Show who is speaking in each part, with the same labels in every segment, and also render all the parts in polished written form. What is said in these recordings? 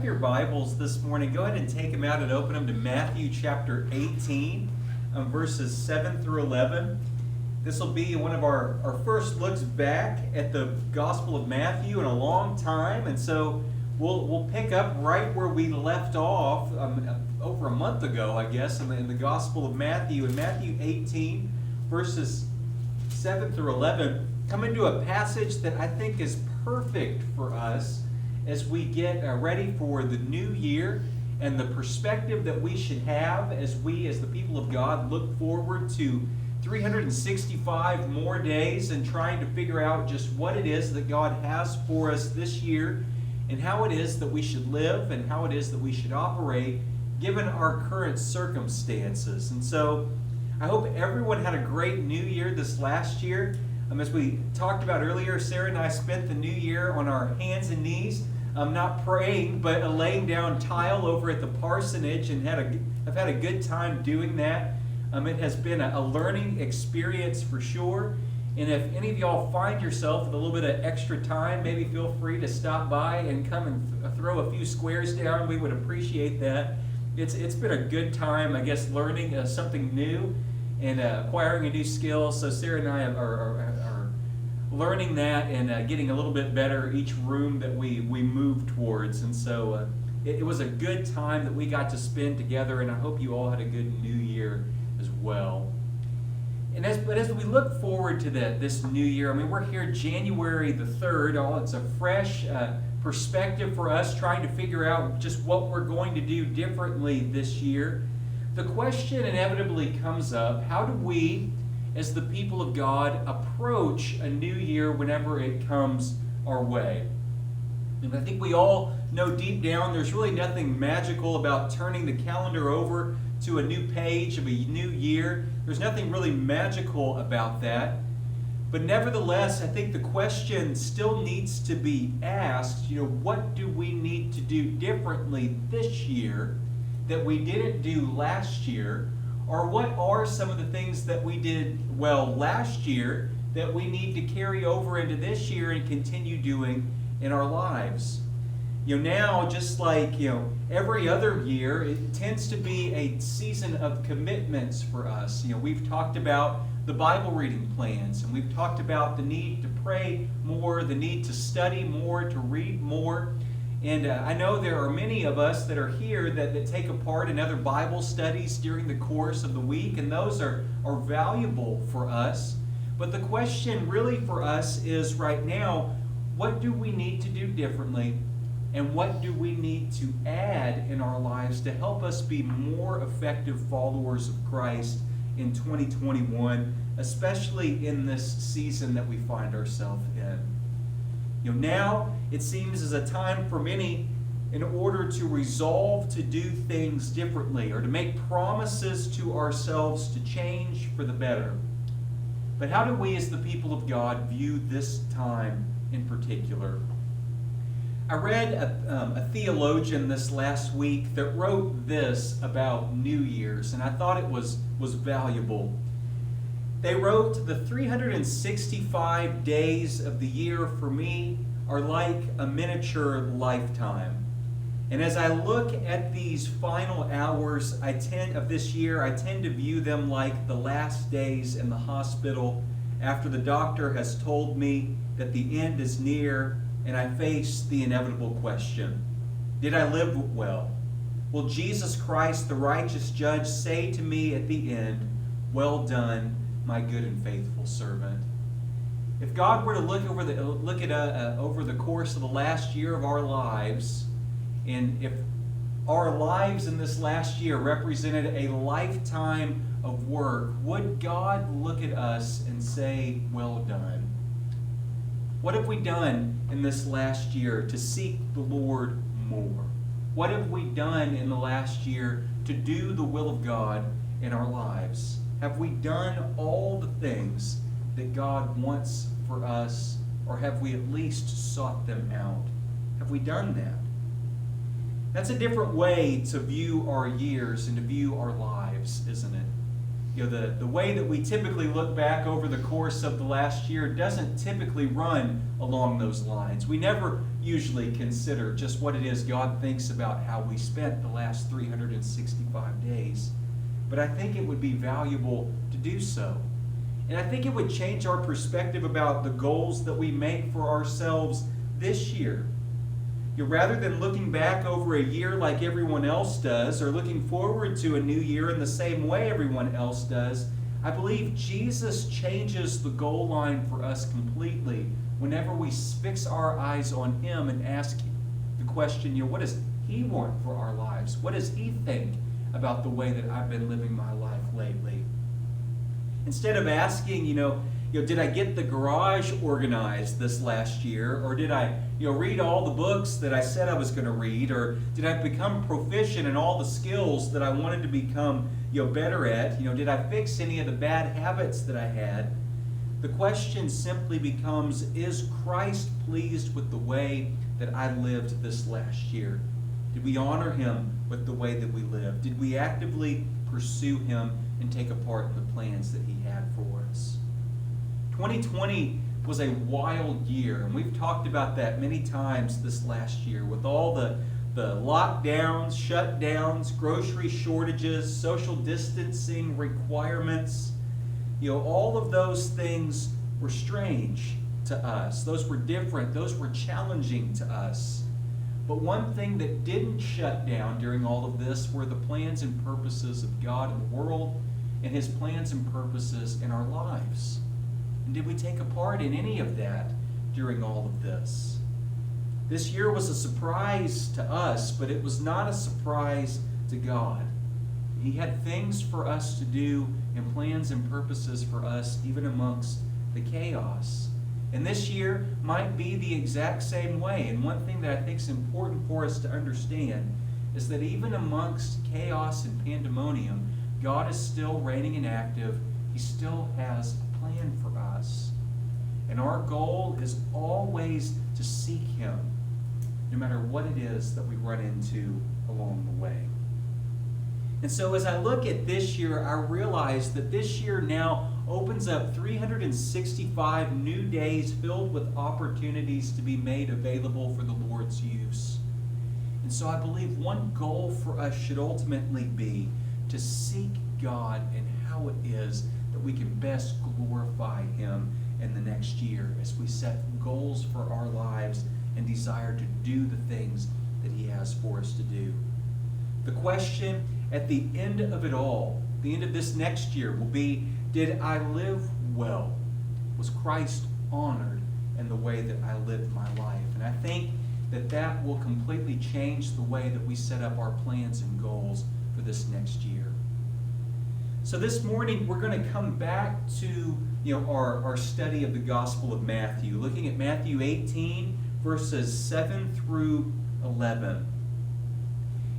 Speaker 1: have your Bibles this morning, go ahead and take them out and open them to Matthew chapter 18, verses 7 through 11. This will be one of our first looks back at the Gospel of Matthew in a long time, and so we'll pick up right where we left off over a month ago, I guess, in the Gospel of Matthew. In Matthew 18, verses 7 through 11, come into a passage that I think is perfect for us as we get ready for the new year and the perspective that we should have as we, as the people of God, look forward to 365 more days and trying to figure out just what it is that God has for us this year and how it is that we should live and how it is that we should operate given our current circumstances. And so I hope everyone had a great new year this last year. As we talked about earlier, Sarah and I spent the new year on our hands and knees, not praying, but laying down tile over at the parsonage, and I've had a good time doing that. It has been a learning experience for sure. And if any of y'all find yourself with a little bit of extra time, maybe feel free to stop by and come and throw a few squares down. We would appreciate that. It's been a good time, I guess, learning something new and acquiring a new skill. So Sarah and I are learning that and getting a little bit better each room that we move towards. And so it was a good time that we got to spend together, and I hope you all had a good new year as well. But as we look forward to this new year, I mean, we're here January the 3rd. It's a fresh perspective for us, trying to figure out just what we're going to do differently this year. The question inevitably comes up, how do we, as the people of God, approach a new year whenever it comes our way? And I think we all know deep down there's really nothing magical about turning the calendar over to a new page of a new year. There's nothing really magical about that. But nevertheless, I think the question still needs to be asked, what do we need to do differently this year that we didn't do last year? Or what are some of the things that we did well last year that we need to carry over into this year and continue doing in our lives? Now, just like every other year, it tends to be a season of commitments for us. We've talked about the Bible reading plans, and we've talked about the need to pray more, the need to study more, to read more. And I know there are many of us that are here that take a part in other Bible studies during the course of the week, and those are valuable for us. But the question really for us is right now, what do we need to do differently? And what do we need to add in our lives to help us be more effective followers of Christ in 2021, especially in this season that we find ourselves in? Now it seems as a time for many in order to resolve to do things differently or to make promises to ourselves to change for the better. But how do we as the people of God view this time in particular? I read a theologian this last week that wrote this about New Year's, and I thought it was valuable. They wrote, "The 365 days of the year for me are like a miniature lifetime. And as I look at these final hours of this year, I tend to view them like the last days in the hospital after the doctor has told me that the end is near and I face the inevitable question, did I live well? Will Jesus Christ, the righteous judge, say to me at the end, well done, my good and faithful servant?" If God were to look over the course of the last year of our lives, and if our lives in this last year represented a lifetime of work, would God look at us and say, well done? What have we done in this last year to seek the Lord more? What have we done in the last year to do the will of God in our lives? Have we done all the things that God wants for us, or have we at least sought them out? Have we done that? That's a different way to view our years and to view our lives, isn't it? the way that we typically look back over the course of the last year doesn't typically run along those lines. We never usually consider just what it is God thinks about how we spent the last 365 days. But I think it would be valuable to do so. And I think it would change our perspective about the goals that we make for ourselves this year. Rather than looking back over a year like everyone else does, or looking forward to a new year in the same way everyone else does, I believe Jesus changes the goal line for us completely whenever we fix our eyes on Him and ask the question, what does He want for our lives? What does He think about the way that I've been living my life lately? Instead of asking, did I get the garage organized this last year? Or did I, read all the books that I said I was going to read? Or did I become proficient in all the skills that I wanted to become, better at? Did I fix any of the bad habits that I had? The question simply becomes, is Christ pleased with the way that I lived this last year? Did we honor Him with the way that we lived? Did we actively pursue Him and take a part in the plans that He had for us? 2020 was a wild year, and we've talked about that many times this last year with all the lockdowns, shutdowns, grocery shortages, social distancing requirements. All of those things were strange to us. Those were different. Those were challenging to us. But one thing that didn't shut down during all of this were the plans and purposes of God in the world and His plans and purposes in our lives. And did we take a part in any of that during all of this? This year was a surprise to us, but it was not a surprise to God. He had things for us to do and plans and purposes for us even amongst the chaos. And this year might be the exact same way. And one thing that I think is important for us to understand is that even amongst chaos and pandemonium, God is still reigning and active. He still has a plan for us. And our goal is always to seek Him, no matter what it is that we run into along the way. And so as I look at this year, I realize that this year now opens up 365 new days filled with opportunities to be made available for the Lord's use. And so I believe one goal for us should ultimately be to seek God and how it is that we can best glorify Him in the next year as we set goals for our lives and desire to do the things that He has for us to do. The question at the end of it all, the end of this next year, will be, did I live well? Was Christ honored in the way that I lived my life? And I think that that will completely change the way that we set up our plans and goals for this next year. So this morning we're going to come back to our study of the Gospel of Matthew, looking at Matthew 18, verses 7 through 11.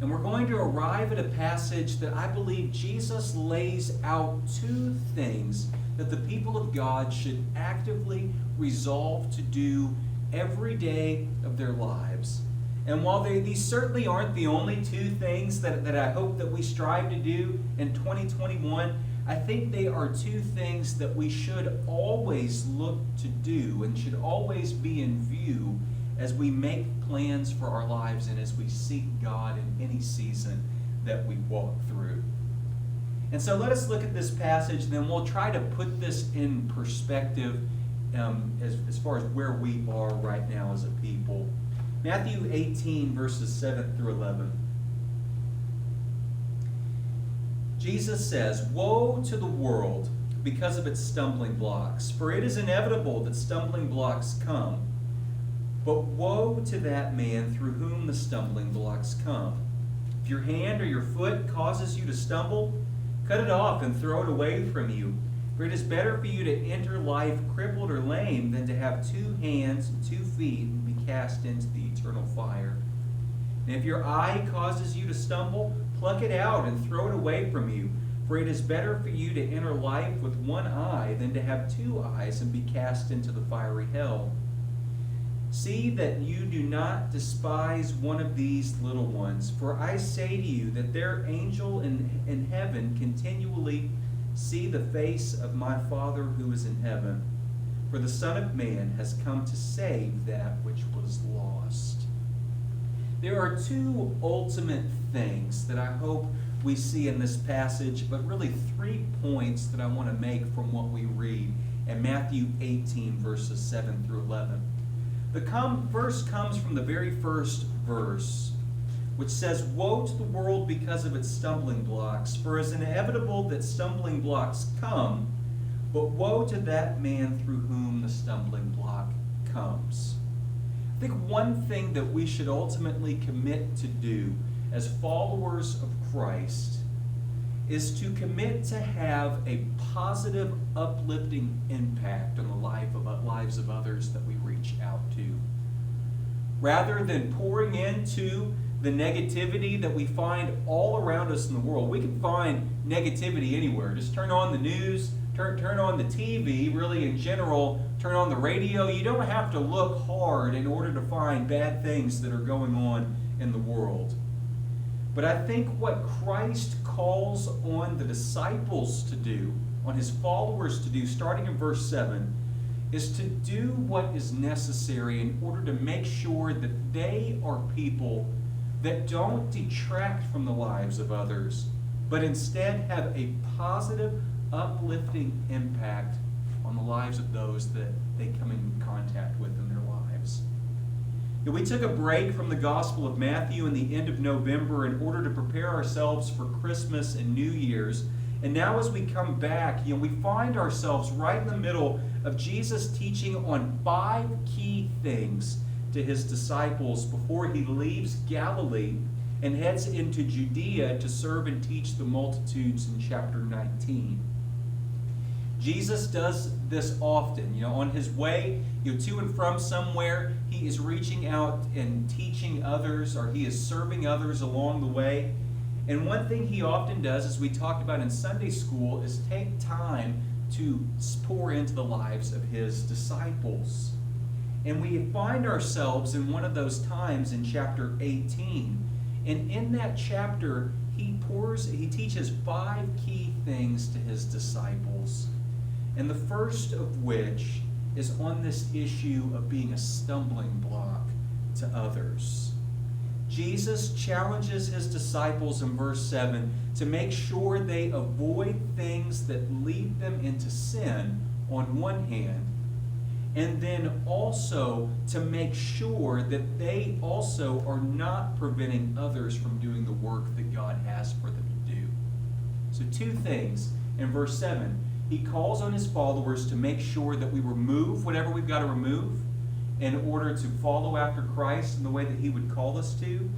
Speaker 1: And we're going to arrive at a passage that I believe Jesus lays out two things that the people of God should actively resolve to do every day of their lives. And while these certainly aren't the only two things that I hope that we strive to do in 2021, I think they are two things that we should always look to do and should always be in view as we make plans for our lives and as we seek God in any season that we walk through. And so let us look at this passage, and then we'll try to put this in perspective as far as where we are right now as a people. Matthew 18, verses 7 through 11. Jesus says, "Woe to the world because of its stumbling blocks, for it is inevitable that stumbling blocks come. But woe to that man through whom the stumbling blocks come. If your hand or your foot causes you to stumble, cut it off and throw it away from you. For it is better for you to enter life crippled or lame than to have 2 hands and 2 feet and be cast into the eternal fire. And if your eye causes you to stumble, pluck it out and throw it away from you. For it is better for you to enter life with 1 eye than to have 2 eyes and be cast into the fiery hell. See that you do not despise one of these little ones, for I say to you that their angel in heaven continually see the face of my Father who is in heaven. For the Son of Man has come to save that which was lost. There are two ultimate things that I hope we see in this passage, but really 3 points that I want to make from what we read in Matthew 18, verses 7 through 11. The verse comes from the very first verse, which says, "Woe to the world because of its stumbling blocks, for it is inevitable that stumbling blocks come, but woe to that man through whom the stumbling block comes." I think one thing that we should ultimately commit to do as followers of Christ is to commit to have a positive, uplifting impact on the lives of others that we reach out to. Rather than pouring into the negativity that we find all around us in the world. We can find negativity anywhere. Just turn on the news, turn on the TV, really in general, turn on the radio. You don't have to look hard in order to find bad things that are going on in the world. But I think what Christ calls on the disciples to do, on his followers to do, starting in verse 7, is to do what is necessary in order to make sure that they are people that don't detract from the lives of others, but instead have a positive, uplifting impact on the lives of those that they come in contact with in their lives. We took a break from the Gospel of Matthew in the end of November in order to prepare ourselves for Christmas and New Year's. And now as we come back, we find ourselves right in the middle of Jesus teaching on 5 key things to his disciples before he leaves Galilee and heads into Judea to serve and teach the multitudes in chapter 19. Jesus does this often. On his way to and from somewhere, he is reaching out and teaching others, or he is serving others along the way. And one thing he often does, as we talked about in Sunday school, is take time to pour into the lives of his disciples. And we find ourselves in one of those times in chapter 18. And in that chapter, he teaches 5 key things to his disciples. And the first of which is on this issue of being a stumbling block to others. Jesus challenges his disciples in verse 7 to make sure they avoid things that lead them into sin on one hand, and then also to make sure that they also are not preventing others from doing the work that God has for them to do. So 2 things in verse 7. He calls on his followers to make sure that we remove whatever we've got to remove in order to follow after Christ in the way that he would call us to,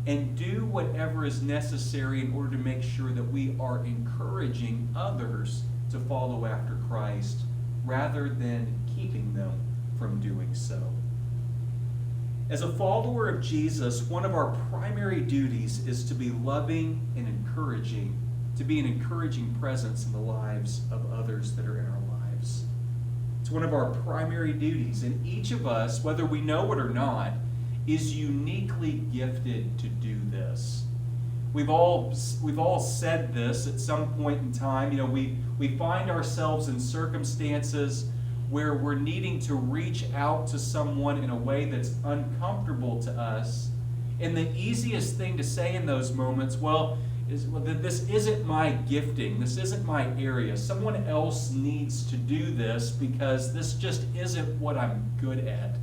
Speaker 1: and do whatever is necessary in order to make sure that we are encouraging others to follow after Christ rather than keeping them from doing so. As a follower of Jesus, one of our primary duties is to be loving and encouraging, to be an encouraging presence in the lives of others that are in our lives. It's one of our primary duties, and each of us, whether we know it or not, is uniquely gifted to do this. We've all said this at some point in time. We find ourselves in circumstances where we're needing to reach out to someone in a way that's uncomfortable to us. And the easiest thing to say in those moments, this isn't my gifting, this isn't my area. Someone else needs to do this because this just isn't what I'm good at.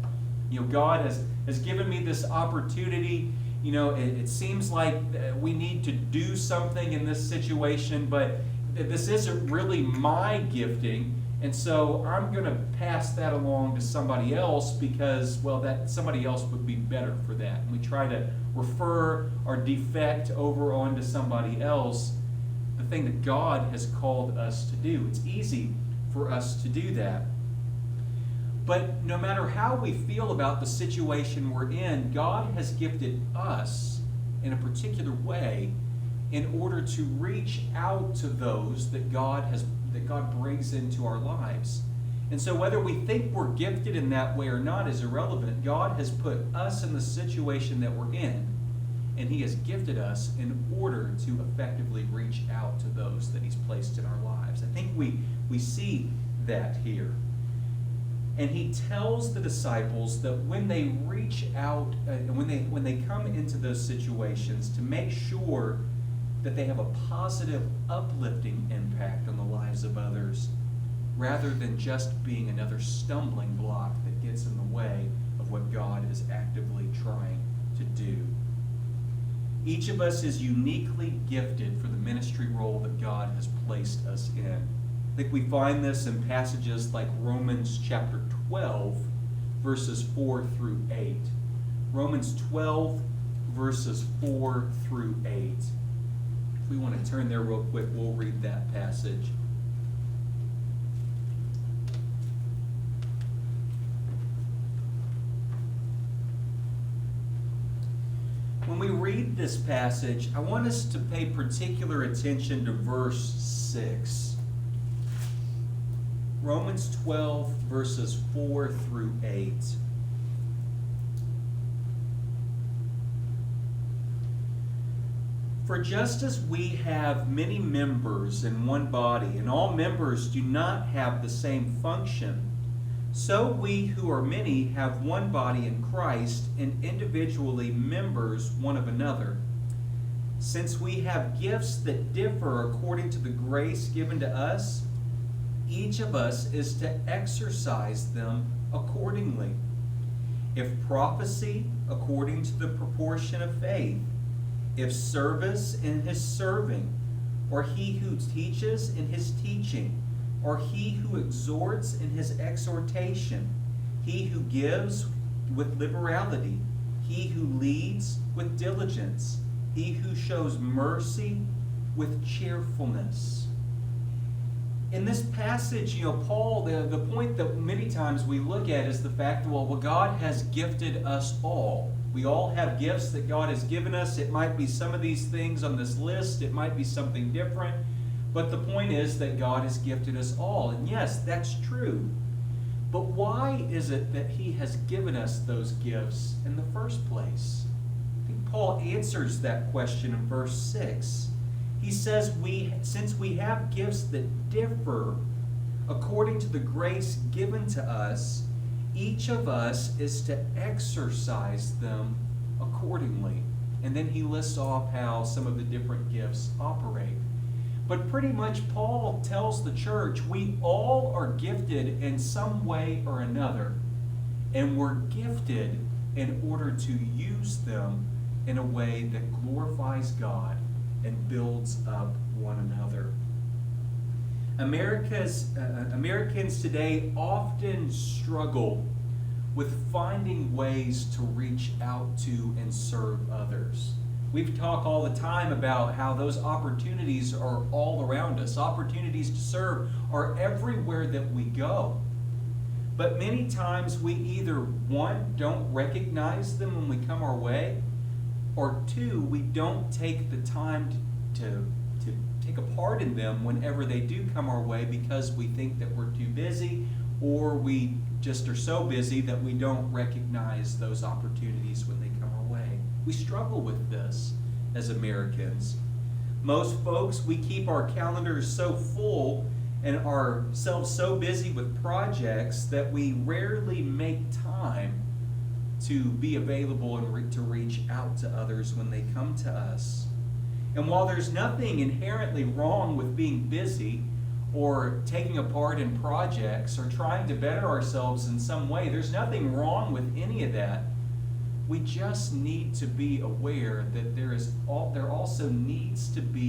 Speaker 1: God has given me this opportunity. It seems like we need to do something in this situation, but this isn't really my gifting. And so I'm going to pass that along to somebody else because, that somebody else would be better for that. And we try to refer our defect over onto somebody else, the thing that God has called us to do. It's easy for us to do that. But no matter how we feel about the situation we're in, God has gifted us in a particular way in order to reach out to those that God brings into our lives. And so whether we think we're gifted in that way or not is irrelevant. God has put us in the situation that we're in, and he has gifted us in order to effectively reach out to those that he's placed in our lives. lives. I think we see that here. And he tells the disciples that when they reach out, when they come into those situations, to make sure that they have a positive, uplifting impact on the lives of others, rather than just being another stumbling block that gets in the way of what God is actively trying to do. Each of us is uniquely gifted for the ministry role that God has placed us in. I think we find this in passages like Romans chapter 12, verses 4 through 8. Romans 12, verses 4 through 8. If we want to turn there real quick, we'll read that passage. When we read this passage, I want us to pay particular attention to verse 6. Romans 12, verses 4 through 8. For just as we have many members in one body, and all members do not have the same function, so we who are many have one body in Christ, and individually members one of another. Since we have gifts that differ according to the grace given to us, each of us is to exercise them accordingly. If prophecy, according to the proportion of faith, if service, in his serving, or he who teaches in his teaching, or he who exhorts in his exhortation, he who gives with liberality, he who leads with diligence, he who shows mercy with cheerfulness. In this passage, Paul, the point that many times we look at is the fact that, well, God has gifted us all. We all have gifts that God has given us. It might be some of these things on this list. It might be something different. But the point is that God has gifted us all. And yes, that's true. But why is it that he has given us those gifts in the first place? I think Paul answers that question in verse 6. He says, since we have gifts that differ according to the grace given to us, each of us is to exercise them accordingly. And then he lists off how some of the different gifts operate. But pretty much Paul tells the church we all are gifted in some way or another. And we're gifted in order to use them in a way that glorifies God and builds up one another. Americans today often struggle with finding ways to reach out to and serve others. We've talked all the time about how those opportunities are all around us. Opportunities to serve are everywhere that we go. But many times we either, one, don't recognize them when we come our way, or two, we don't take the time to take a part in them whenever they do come our way because we think that we're too busy, or we just are so busy that we don't recognize those opportunities when they come our way. We struggle with this as Americans. Most folks, we keep our calendars so full and ourselves so busy with projects that we rarely make time to be available and to reach out to others when they come to us. And while there's nothing inherently wrong with being busy or taking a part in projects or trying to better ourselves in some way, there's nothing wrong with any of that. We just need to be aware that there also needs to be